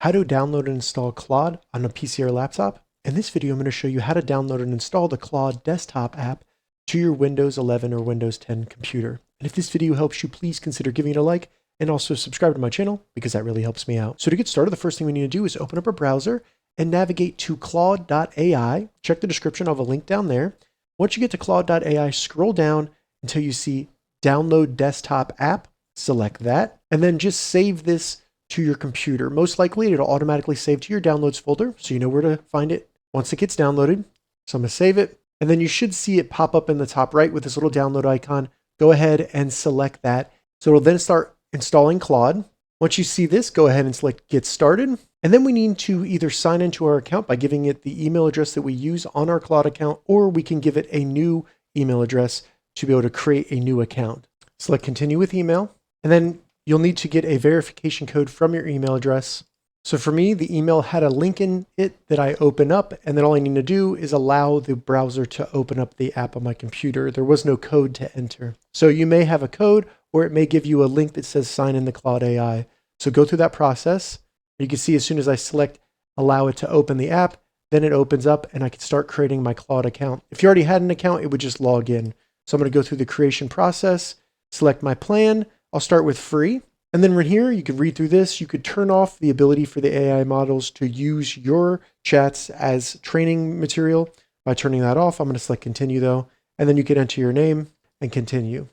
how to download and install Claude on a PC or laptop. In this video, I'm going to show you how to download and install the Claude desktop app to your Windows 11 or Windows 10 computer. And if this video helps you, please consider giving it a like and also subscribe to my channel because that really helps me out. So to get started, the first thing we need to do is open up a browser and navigate to Claude.ai. Check the description, I'll have a link down there. Once you get to Claude.ai, scroll down until you see Download Desktop App, select that, and then just save this to your computer. Most likely it'll automatically save to your downloads folder, so you know where to find it once it gets downloaded. So I'm gonna save it, and then you should see it pop up in the top right with this little download icon. Go ahead and select that. So it'll then start installing Claude. Once you see this, go ahead and select Get Started. And then we need to either sign into our account by giving it the email address that we use on our Claude account, or we can give it a new email address to be able to create a new account. Select Continue with Email, and then you'll need to get a verification code from your email address. So for me, the email had a link in it that I open up, and then all I need to do is allow the browser to open up the app on my computer. There was no code to enter. So you may have a code, or it may give you a link that says sign in the Claude AI. So go through that process. You can see as soon as I select allow it to open the app, then it opens up and I can start creating my Claude account. If you already had an account, it would just log in. So I'm going to go through the creation process, select my plan. I'll start with free. And then right here, you could read through this. You could turn off the ability for the AI models to use your chats as training material by turning that off. I'm going to select continue though. And then you can enter your name and continue.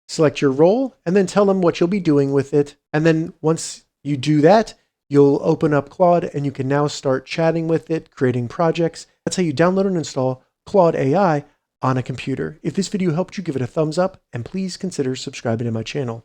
Select your role and then tell them what you'll be doing with it. And then once you do that, you'll open up Claude and you can now start chatting with it, creating projects. That's how you download and install Claude AI on a computer. If this video helped you, give it a thumbs up and please consider subscribing to my channel.